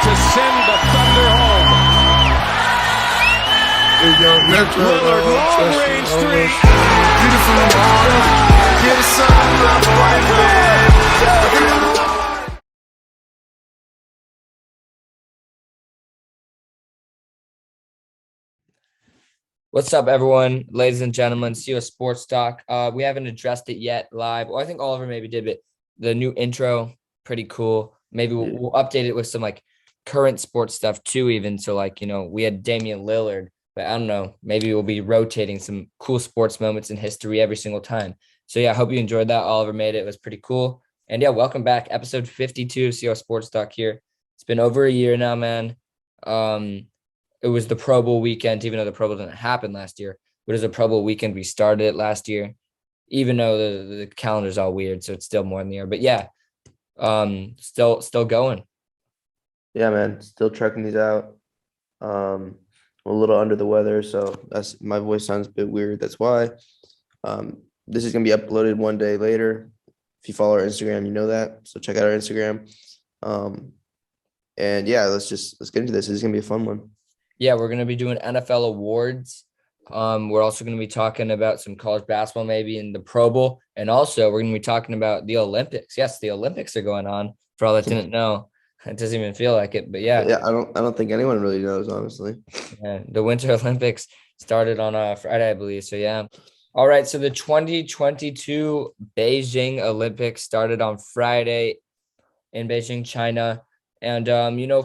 to send the Thunder home. Lillard, long range three. Beautiful morning. Get the sun up, What's up, everyone, ladies and gentlemen? CS Sports Talk. We haven't addressed it yet live. Well, I think Oliver maybe did, but the new intro, pretty cool. Maybe we'll update it with some like current sports stuff too, even. So like, we had Damian Lillard, but I don't know, maybe we'll be rotating some cool sports moments in history every single time. So yeah, I hope you enjoyed that. Oliver made it. It was pretty cool. And yeah, welcome back. Episode 52 of CS Sports Talk here. It's been over a year now, man. It was the Pro Bowl weekend, even though the Pro Bowl didn't happen last year. But it was a Pro Bowl weekend. We started it last year, even though the calendar's all weird, so it's still more in the air. But yeah, still going. Yeah, man, still checking these out. I'm a little under the weather, so my voice sounds a bit weird. That's why. This is gonna be uploaded one day later. If you follow our Instagram, you know that. So check out our Instagram. And yeah, let's get into this. This is gonna be a fun one. Yeah, we're going to be doing NFL awards. We're also going to be talking about some college basketball, maybe in the Pro Bowl. And also we're going to be talking about the Olympics. Yes, the Olympics are going on for all that didn't know. It doesn't even feel like it, but yeah. Yeah, I don't think anyone really knows, honestly. Yeah, the Winter Olympics started on Friday, I believe. So yeah. All right. So the 2022 Beijing Olympics started on Friday in Beijing, China. And,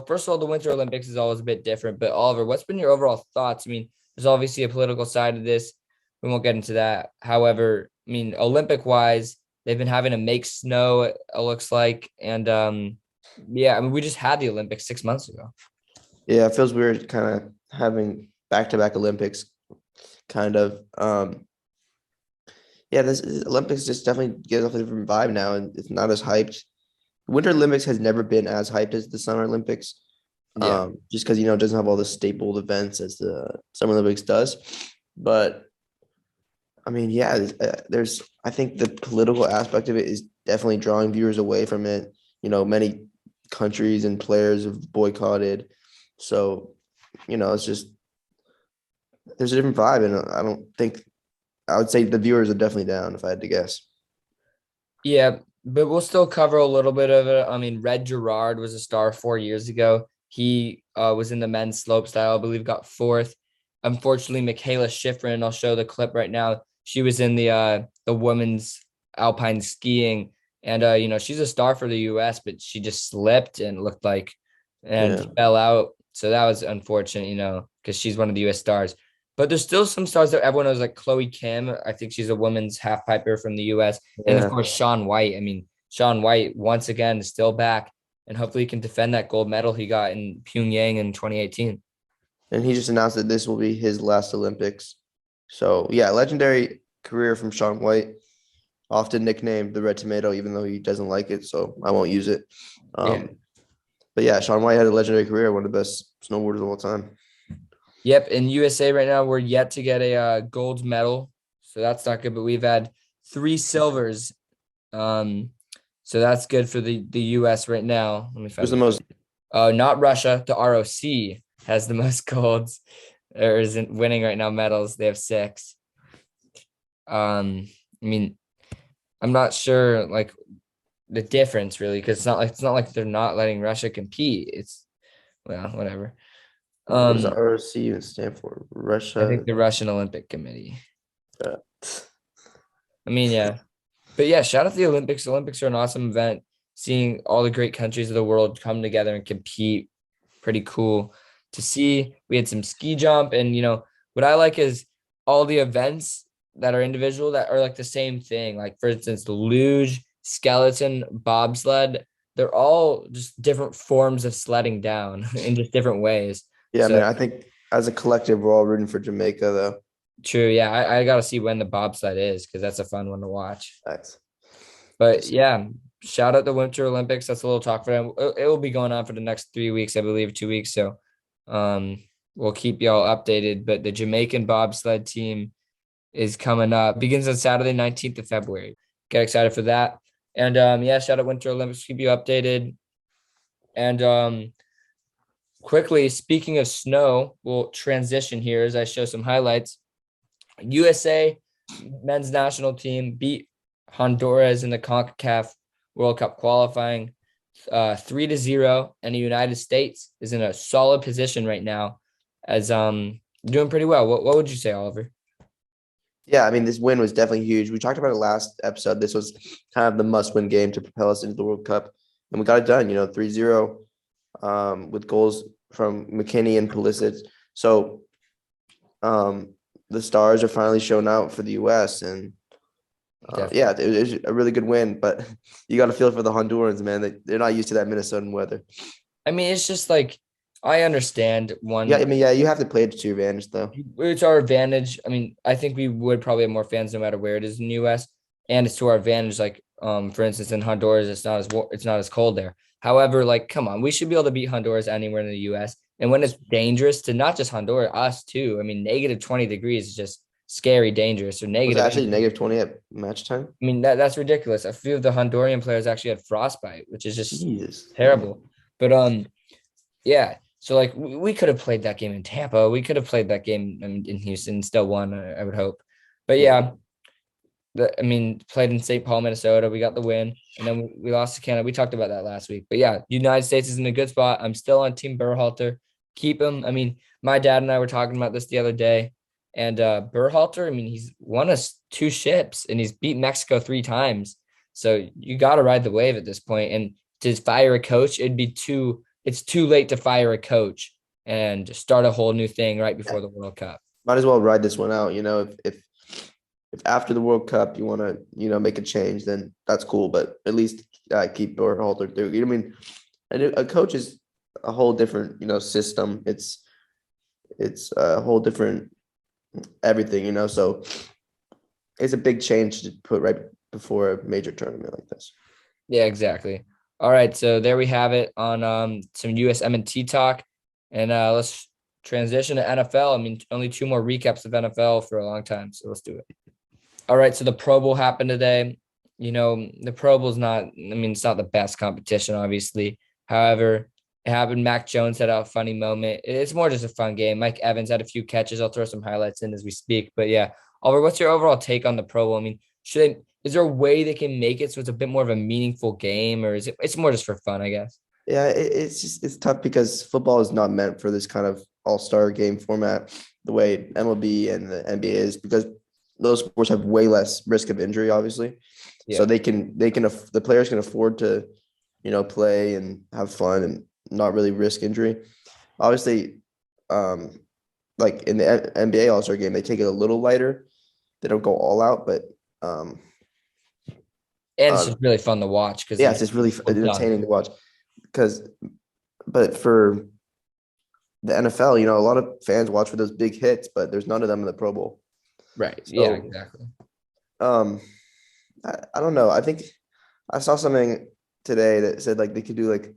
first of all, the Winter Olympics is always a bit different. But, Oliver, what's been your overall thoughts? I mean, there's obviously a political side of this. We won't get into that. However, I mean, Olympic-wise, they've been having to make snow, it looks like. And, we just had the Olympics 6 months ago. Yeah, it feels weird kind of having back-to-back Olympics kind of. This Olympics just definitely gives off a different vibe now, and it's not as hyped. Winter Olympics has never been as hyped as the Summer Olympics, just because, it doesn't have all the stapled events as the Summer Olympics does. But, I mean, yeah, I think the political aspect of it is definitely drawing viewers away from it. Many countries and players have boycotted. So, it's just, there's a different vibe. And I would say the viewers are definitely down if I had to guess. Yeah. But we'll still cover a little bit of it. I mean, Red Gerard was a star 4 years ago. He was in the men's slopestyle, I believe, got fourth. Unfortunately, Michaela Schifrin, I'll show the clip right now. She was in the women's alpine skiing. And, she's a star for the U.S., but she just slipped and fell out. So that was unfortunate, because she's one of the U.S. stars. But there's still some stars that everyone knows, like Chloe Kim. I think she's a women's half piper from the U.S. And, of course, Shaun White. I mean, Shaun White, once again, is still back. And hopefully he can defend that gold medal he got in Pyongyang in 2018. And he just announced that this will be his last Olympics. So, yeah, legendary career from Shaun White. Often nicknamed the Red Tomato, even though he doesn't like it. So I won't use it. But, yeah, Shaun White had a legendary career, one of the best snowboarders of all time. Yep, in USA right now, we're yet to get a gold medal, so that's not good. But we've had 3 silvers, so that's good for the US right now. Let me find. Who's the most? Not Russia. The ROC has the most golds, or isn't winning right now medals. They have 6. I mean, I'm not sure like the difference really, because it's not like they're not letting Russia compete. It's whatever. What does the ROC even stand for? Russia. I think the Russian Olympic Committee. Yeah. I mean, yeah. But yeah, shout out to the Olympics. Olympics are an awesome event. Seeing all the great countries of the world come together and compete. Pretty cool to see. We had some ski jump. And, what I like is all the events that are individual that are like the same thing. Like, for instance, the luge, skeleton, bobsled. They're all just different forms of sledding down in just different ways. Yeah, man, I think as a collective, we're all rooting for Jamaica, though. True. Yeah, I got to see when the bobsled is, because that's a fun one to watch. Nice. But yeah, shout out the Winter Olympics. That's a little talk for them. It will be going on for the next 3 weeks, I believe, 2 weeks. So we'll keep y'all updated. But the Jamaican bobsled team is coming up. Begins on Saturday, 19th of February. Get excited for that. And shout out Winter Olympics. Keep you updated. And quickly, speaking of snow, we'll transition here as I show some highlights. USA men's national team beat Honduras in the CONCACAF World Cup qualifying 3-0, and the United States is in a solid position right now as doing pretty well. What would you say, Oliver? Yeah, I mean, this win was definitely huge. We talked about it last episode. This was kind of the must-win game to propel us into the World Cup, and we got it done, 3-0 with goals from McKinney and Pulisic. So the stars are finally showing out for the U.S., and yeah, it was a really good win, but you got to feel for the Hondurans, man. They're not used to that Minnesotan weather. I mean, it's just like, I understand one. Yeah, I mean, yeah, you have to play it to your advantage, though. It's our advantage. I mean, I think we would probably have more fans no matter where it is in the U.S. And it's to our advantage. Like, for instance, in Honduras, it's not as cold there. However, like, come on, we should be able to beat Honduras anywhere in the U.S. And when it's dangerous to not just Honduras, us too. I mean, negative 20 degrees is just scary, dangerous, or negative. Was it actually negative 20 at match time? I mean, that's ridiculous. A few of the Honduran players actually had frostbite, which is just terrible. But yeah. So, like, we could have played that game in Tampa. We could have played that game in Houston, still won, I would hope. But, yeah, played in St. Paul, Minnesota. We got the win, and then we lost to Canada. We talked about that last week. But, yeah, United States is in a good spot. I'm still on Team Berhalter. Keep him. I mean, my dad and I were talking about this the other day. And Berhalter, I mean, he's won us 2 ships, and he's beat Mexico 3 times. So you got to ride the wave at this point. And to fire a coach, it's too late to fire a coach and start a whole new thing right before the World Cup. Might as well ride this one out. If after the World Cup you want to, make a change, then that's cool. But at least keep Berhalter through. I mean, a coach is a whole different, system. It's a whole different everything, So it's a big change to put right before a major tournament like this. Yeah, exactly. All right, so there we have it on some USMNT talk, and let's transition to NFL. I mean, only 2 more recaps of NFL for a long time, so let's do it. All right, so the Pro Bowl happened today. The Pro Bowl is it's not the best competition, obviously. However, it happened. Mac Jones had a funny moment. It's more just a fun game. Mike Evans had a few catches. I'll throw some highlights in as we speak. But yeah, Oliver, what's your overall take on the Pro Bowl? I mean, is there a way they can make it so it's a bit more of a meaningful game, or is it's more just for fun, I guess? Yeah, it's tough because football is not meant for this kind of all-star game format the way MLB and the NBA is, because those sports have way less risk of injury, obviously. Yeah. So the players can afford to, play and have fun and not really risk injury. Obviously, like in the NBA all-star game, they take it a little lighter. They don't go all out, but and it's just really fun to watch because it's just really entertaining to watch. But for the NFL, a lot of fans watch for those big hits, but there's none of them in the Pro Bowl. Right. So, yeah, exactly. I don't know. I think I saw something today that said like they could do like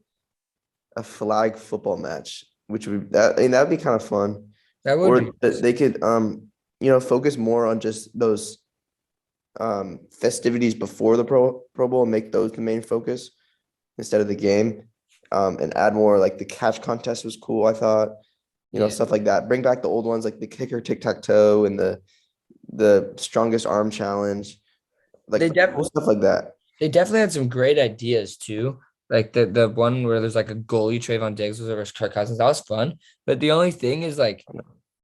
a flag football match, which would that'd be kind of fun. That would be. They could focus more on just those festivities before the Pro Bowl and make those the main focus instead of the game, and add more, like the catch contest was cool, I thought, stuff like that. Bring back the old ones like the kicker tic-tac-toe and the strongest arm challenge, like cool stuff like that. They definitely had some great ideas too, like the one where there's like a goalie, Trayvon Diggs was versus Kirk Cousins. That was fun, but the only thing is like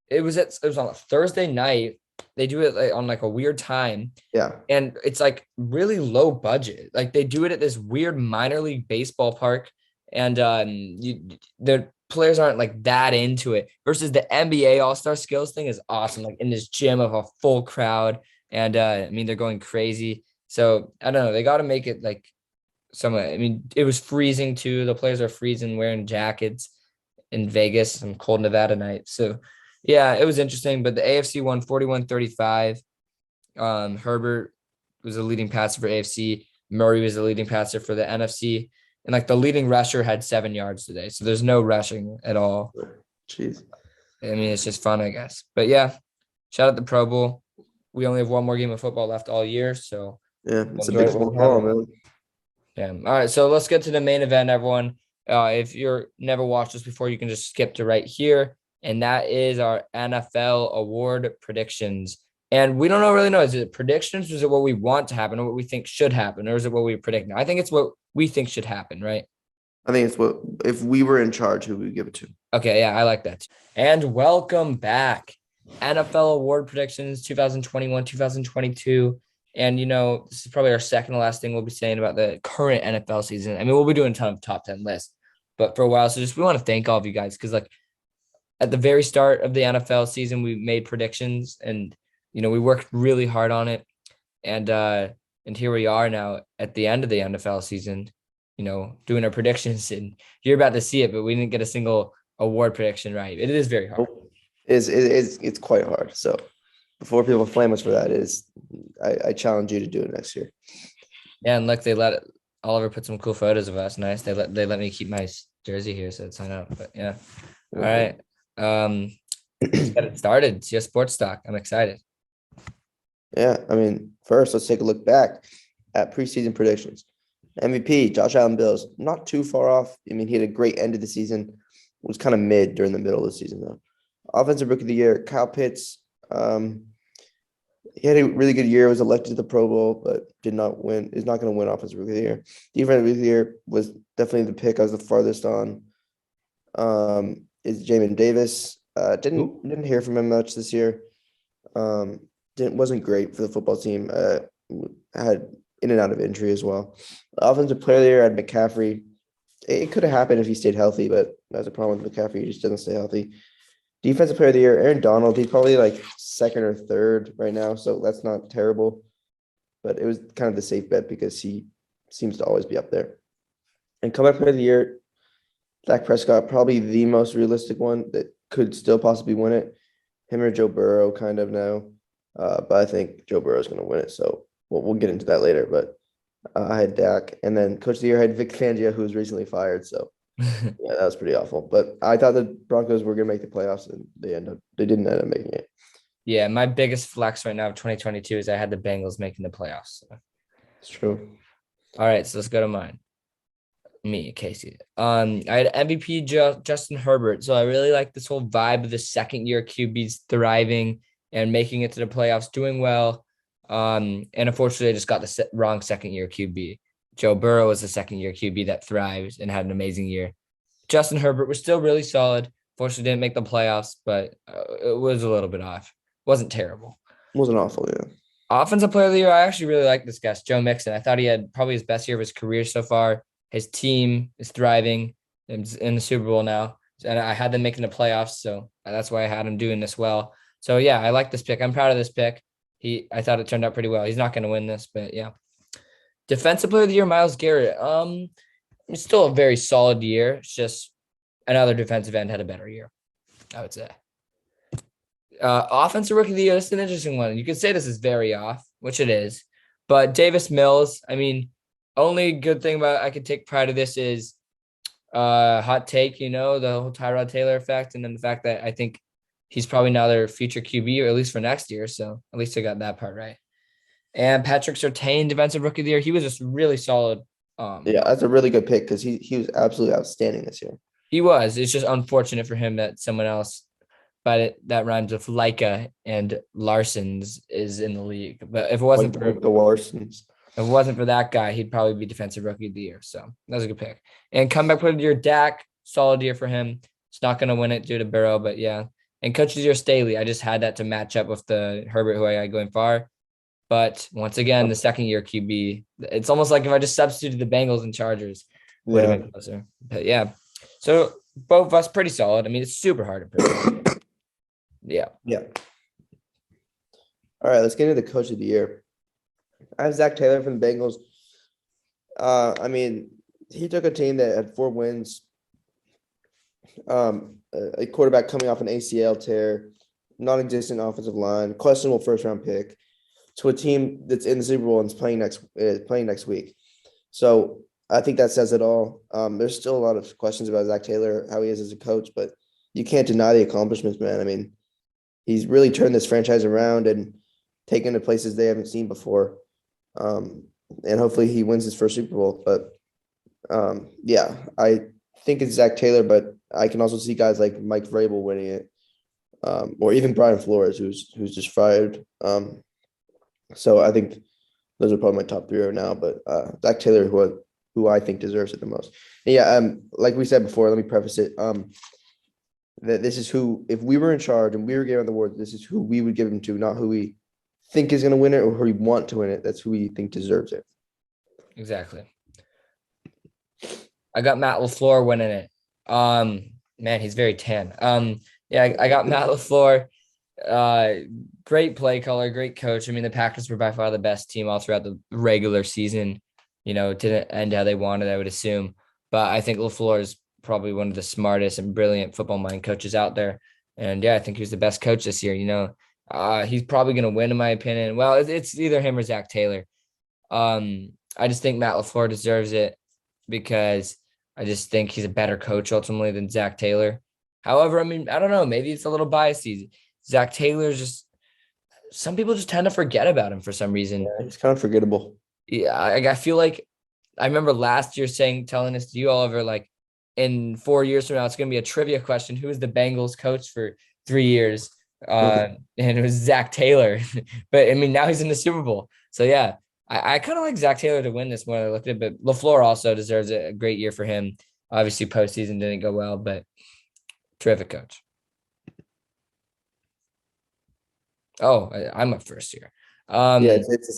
it was on a Thursday night. They do it on like a weird time. Yeah. And it's like really low budget. Like they do it at this weird minor league baseball park. And the players aren't like that into it versus the NBA All-Star Skills thing is awesome. Like in this gym of a full crowd. And they're going crazy. So I don't know. They got to make it like it was freezing too. The players are freezing, wearing jackets in Vegas, some cold Nevada night. So yeah, it was interesting, but the AFC won 41-35. Herbert was the leading passer for AFC. Murray was the leading passer for the NFC. And like the leading rusher had 7 yards today. So there's no rushing at all. Jeez. It's just fun, I guess. But yeah, shout out the Pro Bowl. We only have 1 more game of football left all year. So yeah, it's a big football, man. Yeah. All right. So let's get to the main event, everyone. If you're never watched this before, you can just skip to right here. And that is our NFL award predictions. And we don't really know. Is it predictions? Or is it what we want to happen or what we think should happen? Or is it what we predict? I think it's what we think should happen, right? I think it's what if we were in charge, who we give it to. Okay, yeah, I like that. And welcome back. NFL award predictions 2021, 2022. And, this is probably our second to last thing we'll be saying about the current NFL season. I mean, we'll be doing a ton of top 10 lists, but for a while. So we want to thank all of you guys because, at the very start of the NFL season, we made predictions and, we worked really hard on it. And here we are now at the end of the NFL season, doing our predictions. And you're about to see it, but we didn't get a single award prediction right. It is very hard. It's quite hard. So before people flame us for that, I challenge you to do it next year. Yeah, and look, they let Oliver put some cool photos of us. Nice. They let me keep my jersey here, so sign up. But yeah. All right. Let's get it started. CS Sports Talk. I'm excited. Yeah, I mean, first let's take a look back at preseason predictions. MVP, Josh Allen Bills, not too far off. I mean, he had a great end of the season. It was kind of mid during the middle of the season, though. Offensive Rookie of the Year, Kyle Pitts. He had a really good year, was elected to the Pro Bowl, but did not win. Is not going to win Offensive Rookie of the Year. Defensive Rookie of the Year was definitely the pick I was the farthest on. Is Jamin Davis. Didn't hear from him much this year. Wasn't great for the football team. Had in and out of injury as well. Offensive Player of the Year had McCaffrey. It could have happened if he stayed healthy, but that's a problem with McCaffrey. He just doesn't stay healthy. Defensive Player of the Year, Aaron Donald. He's probably like second or third right now, so that's not terrible. But it was kind of the safe bet because he seems to always be up there. And Comeback Player of the Year, Dak Prescott, probably the most realistic one that could still possibly win it. Him or Joe Burrow, kind of now. But I think Joe Burrow is going to win it, so we'll get into that later. But I had Dak, and then Coach of the Year I had Vic Fangio, who was recently fired. So yeah, that was pretty awful. But I thought the Broncos were going to make the playoffs, and they didn't end up making it. Yeah, my biggest flex right now of 2022 is I had the Bengals making the playoffs. So. It's true. All right, so let's go to mine. Me, Casey. I had MVP Justin Herbert. So I really like this whole vibe of the second year QBs thriving and making it to the playoffs, doing well. And unfortunately, I just got the wrong second year QB. Joe Burrow was the second year QB that thrived and had an amazing year. Justin Herbert was still really solid. Fortunately, didn't make the playoffs, but it was a little bit off. Wasn't terrible. Wasn't awful, yeah. Offensive Player of the Year, I actually really like this guy, Joe Mixon. I thought he had probably his best year of his career so far. His team is thriving in the Super Bowl now. And I had them making the playoffs, so that's why I had him doing this well. So, yeah, I like this pick. I'm proud of this pick. I thought it turned out pretty well. He's not going to win this, but, yeah. Defensive Player of the Year, Myles Garrett. It's still a very solid year. It's just another defensive end had a better year, I would say. Offensive Rookie of the Year, this is an interesting one. You could say this is very off, which it is. But Davis Mills, I mean, only good thing about I could take pride of this is hot take, the whole Tyrod Taylor effect, and then the fact that I think he's probably now their future QB, or at least for next year. So at least I got that part right. And Patrick Surtain, Defensive Rookie of the Year, he was just really solid. Yeah, that's a really good pick because he was absolutely outstanding this year. He was. It's just unfortunate for him that someone else, but that rhymes with Leica and Larson's is in the league. But if it wasn't for the Larsons. If it wasn't for that guy, he'd probably be Defensive Rookie of the Year. So that was a good pick. And Comeback Player of the Year, Dak, solid year for him. It's not going to win it due to Burrow, but yeah. And Coach of the Year, Staley. I just had that to match up with the Herbert, who I had going far. But once again, the second year QB, it's almost like if I just substituted the Bengals and Chargers, would have been closer. But yeah. So both of us pretty solid. I mean, it's super hard to predict. Yeah. Yeah. All right, let's get into the Coach of the Year. I have Zach Taylor from the Bengals. I mean, he took a team that had 4 wins, a quarterback coming off an ACL tear, non-existent offensive line, questionable first-round pick, to a team that's in the Super Bowl and is playing next week. So I think that says it all. There's still a lot of questions about Zach Taylor, how he is as a coach, but you can't deny the accomplishments, man. I mean, he's really turned this franchise around and taken to places they haven't seen before. And hopefully he wins his first Super Bowl. But yeah, I think it's Zach Taylor, but I can also see guys like Mike Vrabel winning it, or even Brian Flores, who's just fired. So I think those are probably my top three right now. But Zach Taylor, who I think deserves it the most. And yeah, like we said before, let me preface it. That this is who, if we were in charge and we were giving the award, this is who we would give him to, not who we think is going to win it or who we want to win it. That's who we think deserves it. Exactly. I got Matt LaFleur winning it. Man, he's very tan. Yeah, I got Matt LaFleur. Great play caller, great coach. I mean, the Packers were by far the best team all throughout the regular season. It didn't end how they wanted, I would assume. But I think LaFleur is probably one of the smartest and brilliant football mind coaches out there. And yeah, I think he's the best coach this year. He's probably going to win, in my opinion. Well, it's either him or Zach Taylor. I just think Matt LaFleur deserves it because I just think he's a better coach ultimately than Zach Taylor. However, I mean, I don't know. Maybe it's a little biased. Zach Taylor's just, some people just tend to forget about him for some reason. Yeah, he's kind of forgettable. Yeah, I feel like I remember last year telling this to you, Oliver, like in 4 years from now, it's going to be a trivia question. Who was the Bengals coach for 3 years? And it was Zach Taylor. But I mean, now he's in the Super Bowl. So yeah, I kind of like Zach Taylor to win this more than I looked at it, but LaFleur also deserves it. A great year for him. Obviously, postseason didn't go well, but terrific coach. Oh, I'm up first here. Yeah, it's a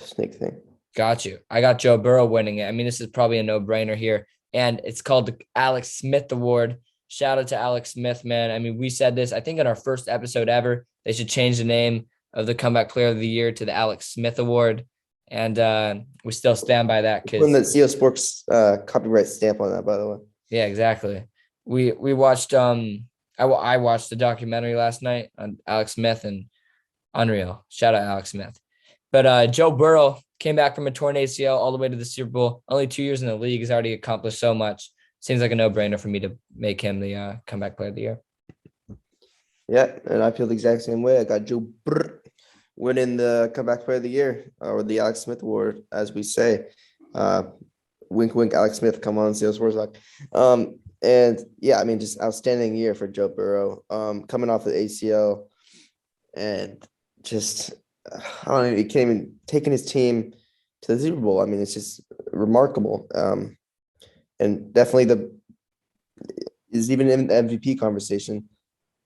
snake thing. Got you. I got Joe Burrow winning it. I mean, this is probably a no-brainer here. And it's called the Alex Smith Award. Shout out to Alex Smith, man. I mean, we said this, I think, in our first episode ever. They should change the name of the Comeback Player of the Year to the Alex Smith Award. And we still stand by that. Putting the CO Sports copyright stamp on that, by the way. Yeah, exactly. We watched I watched the documentary last night on Alex Smith, and unreal. Shout out Alex Smith. But Joe Burrow came back from a torn ACL all the way to the Super Bowl. Only 2 years in the league. He's already accomplished so much. Seems like a no-brainer for me to make him the Comeback Player of the Year. Yeah, and I feel the exact same way. I got Joe Burrow winning the Comeback Player of the Year, or the Alex Smith Award, as we say. Wink, wink, Alex Smith, come on, Salesforce. And yeah, I mean, just outstanding year for Joe Burrow. Coming off the ACL, and just I don't know, he came and taking his team to the Super Bowl. I mean, it's just remarkable. And definitely is even in the MVP conversation.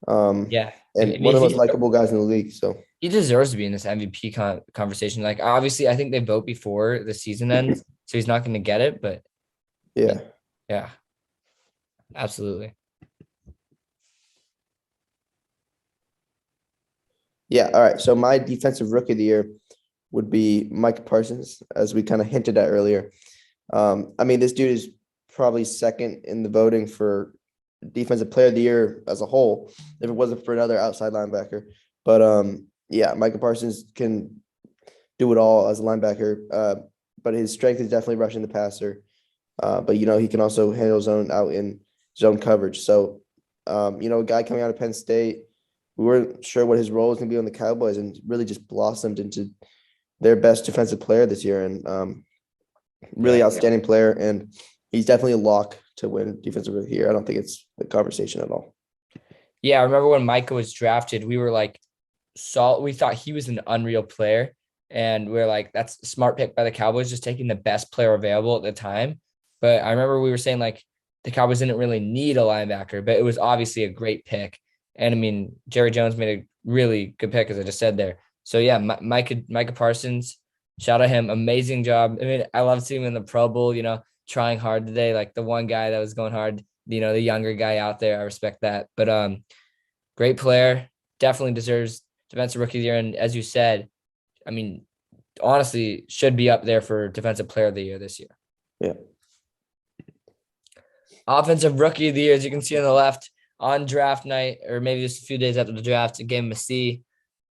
Yeah. And one of the most likable guys in the league. So he deserves to be in this MVP conversation. Like, obviously, I think they vote before the season ends, so he's not going to get it. But yeah, absolutely. Yeah. All right. So my defensive rookie of the year would be Mike Parsons, as we kind of hinted at earlier. I mean, this dude is probably second in the voting for defensive player of the year as a whole, if it wasn't for another outside linebacker. But yeah, Micah Parsons can do it all as a linebacker. But his strength is definitely rushing the passer. But he can also handle zone out in zone coverage. So a guy coming out of Penn State, we weren't sure what his role was going to be on the Cowboys, and really just blossomed into their best defensive player this year, and really outstanding player. And he's definitely a lock to win defensive rookie of the year. I don't think it's a conversation at all. Yeah, I remember when Micah was drafted, we were like, we thought he was an unreal player. And we're like, that's a smart pick by the Cowboys, just taking the best player available at the time. But I remember we were saying, like, the Cowboys didn't really need a linebacker, but it was obviously a great pick. And I mean, Jerry Jones made a really good pick, as I just said there. So yeah, Micah Parsons, shout out him. Amazing job. I mean, I love seeing him in the Pro Bowl, trying hard today. Like the one guy that was going hard, the younger guy out there. I respect that. But great player, definitely deserves defensive rookie of the year. And as you said, I mean, honestly, should be up there for defensive player of the year this year. Yeah. Offensive rookie of the year, as you can see on the left, on draft night, or maybe just a few days after the draft, I gave him a C.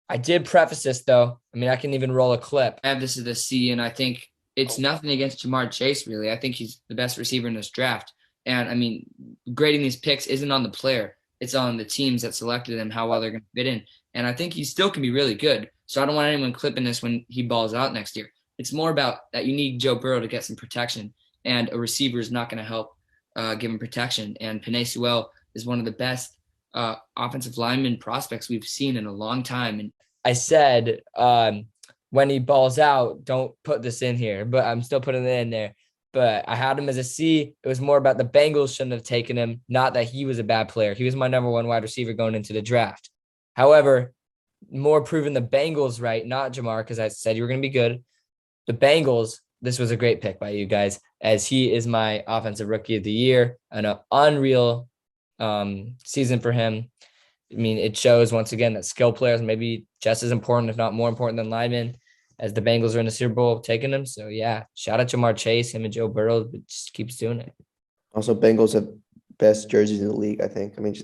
I did preface this, though. I mean, I can even roll a clip. I have this as a C, and I think it's nothing against Jamar Chase, really. I think he's the best receiver in this draft. And, I mean, grading these picks isn't on the player. It's on the teams that selected him, how well they're going to fit in. And I think he still can be really good. So I don't want anyone clipping this when he balls out next year. It's more about that you need Joe Burrow to get some protection, and a receiver is not going to help give him protection. And Penei Sewell is one of the best offensive lineman prospects we've seen in a long time. And I said when he balls out, don't put this in here, but I'm still putting it in there. But I had him as a C. It was more about the Bengals shouldn't have taken him, not that he was a bad player. He was my number one wide receiver going into the draft. However, more proving the Bengals right, not Jamar, because I said you were going to be good. The Bengals, this was a great pick by you guys, as he is my offensive rookie of the year, and an unreal season for him. I mean, it shows once again that skill players may be just as important, if not more important than linemen, as the Bengals are in the Super Bowl taking them. So yeah, shout out to Jamar Chase, him and Joe Burrow, but just keeps doing it. Also, Bengals have best jerseys in the league, I think. I mean,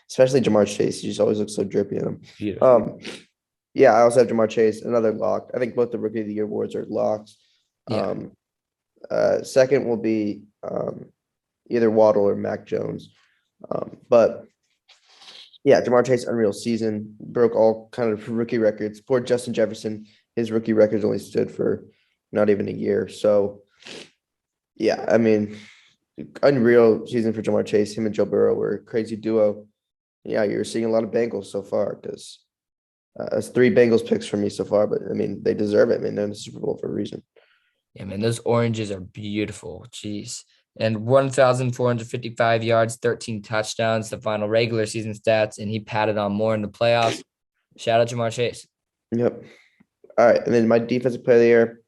especially Jamar Chase. He just always looks so drippy in them. Beautiful. Yeah, I also have Jamar Chase, another lock. I think both the Rookie of the Year awards are locks. Yeah. Second will be either Waddle or Mac Jones. But yeah, Jamar Chase, unreal season, broke all kind of rookie records. Poor Justin Jefferson, his rookie records only stood for not even a year. So yeah, I mean, unreal season for Jamar Chase. Him and Joe Burrow were a crazy duo. Yeah, you're seeing a lot of Bengals so far because it's 3 Bengals picks for me so far. But I mean, they deserve it. I mean, they're in the Super Bowl for a reason. Yeah, man, those oranges are beautiful. Jeez. And 1,455 yards, 13 touchdowns, the final regular season stats, and he patted on more in the playoffs. Shout out Jamar Chase. Yep. All right. And then my defensive player of the year,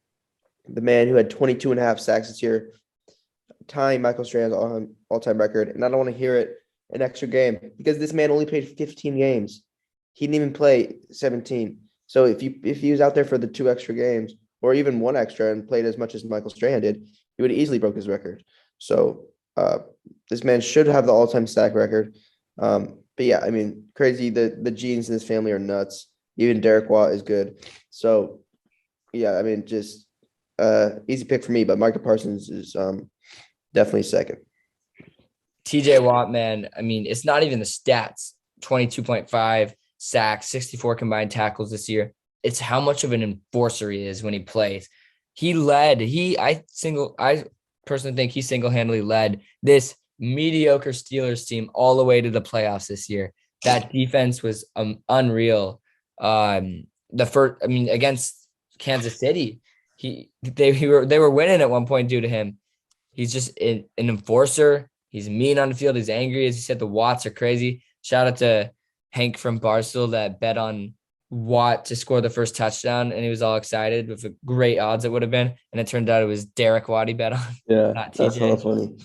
the man who had 22 and a half sacks this year, tying Michael Strahan's all-time record. And I don't want to hear it an extra game because this man only played 15 games. He didn't even play 17. So if he was out there for the 2 extra games or even 1 extra and played as much as Michael Strahan did, he would have easily broke his record. So this man should have the all-time sack record. But yeah, I mean, crazy. The genes in his family are nuts. Even Derek Watt is good. So yeah, I mean, just easy pick for me. But Micah Parsons is definitely second. TJ Watt, man. I mean, it's not even the stats. 22.5 sacks, 64 combined tackles this year. It's how much of an enforcer he is when he plays. He led. I personally think he single-handedly led this mediocre Steelers team all the way to the playoffs this year. That defense was unreal. Against Kansas City, they were winning at one point due to him. He's just an enforcer. He's mean on the field. He's angry. As you said, the Watts are crazy. Shout out to Hank from Barstool that bet on Watt to score the first touchdown, and he was all excited with the great odds it would have been. And it turned out it was Derek Watt he bet on. Yeah, not TJ. That's kind of funny.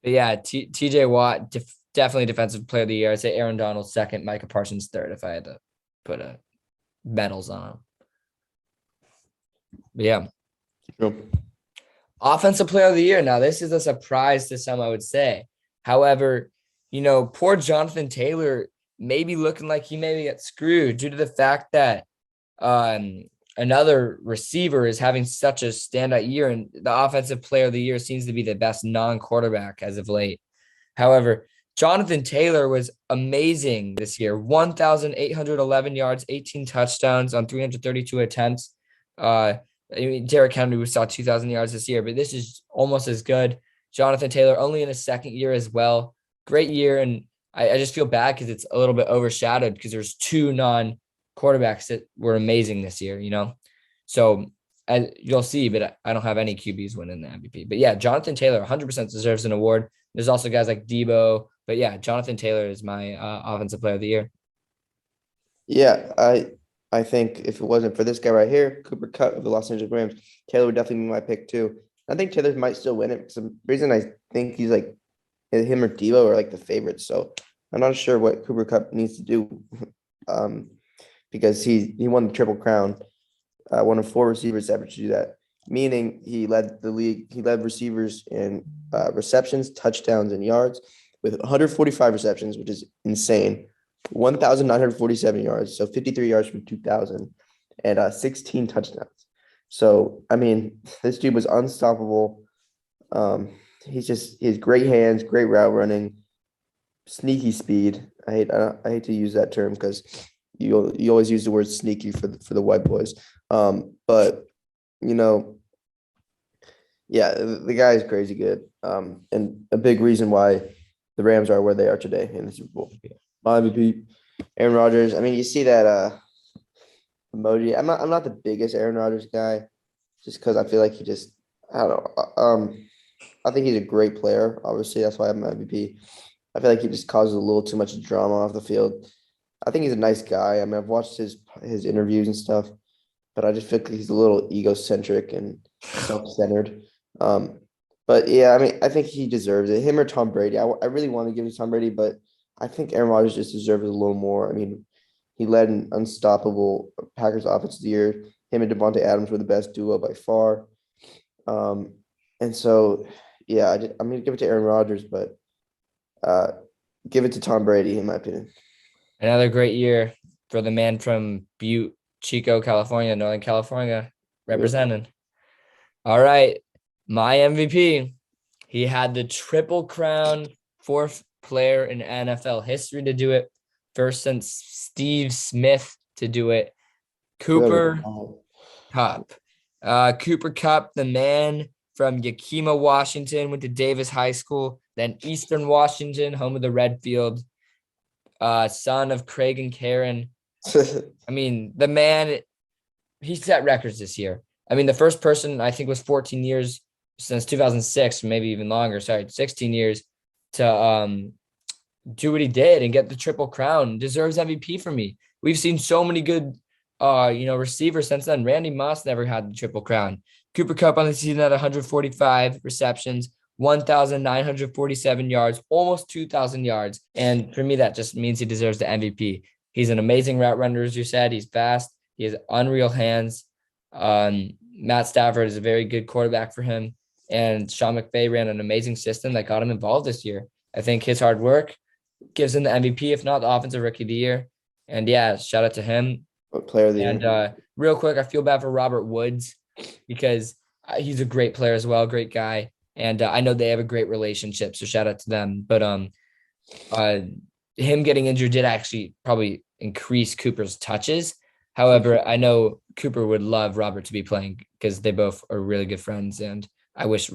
But yeah, TJ Watt, definitely defensive player of the year. I'd say Aaron Donald second, Micah Parsons third if I had to put medals on him. But yeah. Yep. Offensive player of the year. Now, this is a surprise to some, I would say. However, poor Jonathan Taylor may be looking like he may get screwed due to the fact that another receiver is having such a standout year, and the offensive player of the year seems to be the best non-quarterback as of late. However, Jonathan Taylor was amazing this year. 1,811 yards, 18 touchdowns on 332 attempts. Derrick Henry saw 2,000 yards this year, but this is almost as good. Jonathan Taylor only in his second year as well. Great year, and I just feel bad because it's a little bit overshadowed because there's 2 non-quarterbacks that were amazing this year, So as you'll see, but I don't have any QBs winning the MVP. But yeah, Jonathan Taylor 100% deserves an award. There's also guys like Debo, but yeah, Jonathan Taylor is my offensive player of the year. Yeah, I think if it wasn't for this guy right here, Cooper Kupp of the Los Angeles Rams, Taylor would definitely be my pick too. I think Taylor might still win it. Some reason I think he's like him or Debo are like the favorites. So I'm not sure what Cooper Kupp needs to do because he won the Triple Crown, one of 4 receivers ever to do that. Meaning he led the league. He led receivers in receptions, touchdowns, and yards with 145 receptions, which is insane. 1,947 yards, so 53 yards from 2,000, and 16 touchdowns. So, I mean, this dude was unstoppable. He has great hands, great route running, sneaky speed. I hate to use that term because you always use the word sneaky for the white boys. But yeah, the guy is crazy good. and a big reason why the Rams are where they are today in the Super Bowl. My MVP, Aaron Rodgers. I mean, you see that emoji. I'm not the biggest Aaron Rodgers guy, just because I feel like I don't know. I think he's a great player. Obviously, that's why I'm MVP. I feel like he just causes a little too much drama off the field. I think he's a nice guy. I mean, I've watched his interviews and stuff, but I just feel like he's a little egocentric and self-centered. But yeah, I mean, I think he deserves it. Him or Tom Brady. I really want to give it to Tom Brady, but I think Aaron Rodgers just deserves it a little more. I mean, he led an unstoppable Packers offense of the year. Him and Devontae Adams were the best duo by far. And so, yeah, I'm going to give it to Aaron Rodgers, but give it to Tom Brady, in my opinion. Another great year for the man from Butte, Chico, California, Northern California, representing. All right, my MVP. He had the Triple Crown, fourth player in NFL history to do it, first since Steve Smith to do it. Cooper Kupp. Cooper Kupp, the man from Yakima, Washington, went to Davis High School, then Eastern Washington, home of the Redfield, son of Craig and Karen. I mean, the man, he set records this year. I mean, the first person I think was 14 years since 2006, maybe even longer. 16 years to do what he did and get the Triple Crown. Deserves MVP for me. We've seen so many good receivers since then. Randy Moss never had the Triple Crown. Cooper Kupp on the season had 145 receptions, 1,947 yards, almost 2,000 yards. And for me, that just means he deserves the MVP. He's an amazing route runner, as you said. He's fast. He has unreal hands. Matt Stafford is a very good quarterback for him. And Sean McVay ran an amazing system that got him involved this year. I think his hard work gives him the MVP, if not the Offensive Rookie of the Year. And yeah, shout out to him. Player of the year. And real quick, I feel bad for Robert Woods because he's a great player as well, great guy. And I know they have a great relationship, so shout out to them. But him getting injured did actually probably increase Cooper's touches. However, I know Cooper would love Robert to be playing because they both are really good friends. And I wish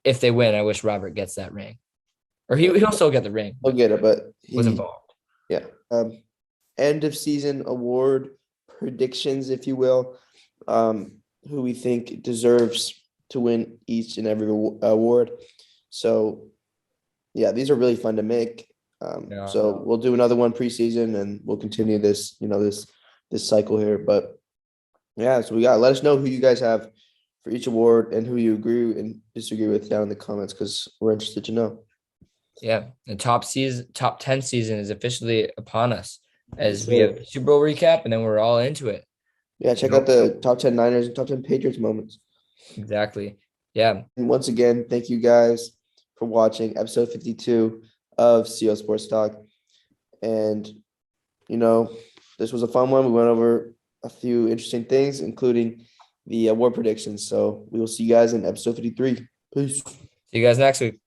if they win, I wish Robert gets that ring. Or he'll still get the ring. He'll get it, but he was involved. Yeah. End of season award predictions, if you will. Who we think deserves to win each and every award. So, yeah, these are really fun to make. So we'll do another one preseason, and we'll continue this, this cycle here. But yeah, so let us know who you guys have for each award and who you agree and disagree with down in the comments, because we're interested to know. Yeah, the top 10 season is officially upon us as we have Super Bowl recap, and then we're all into it. Yeah, check out the top 10 Niners and top 10 Patriots moments. Exactly. Yeah. And once again, thank you guys for watching episode 52 of CO Sports Talk. And, this was a fun one. We went over a few interesting things, including the award predictions. So we will see you guys in episode 53. Peace. See you guys next week.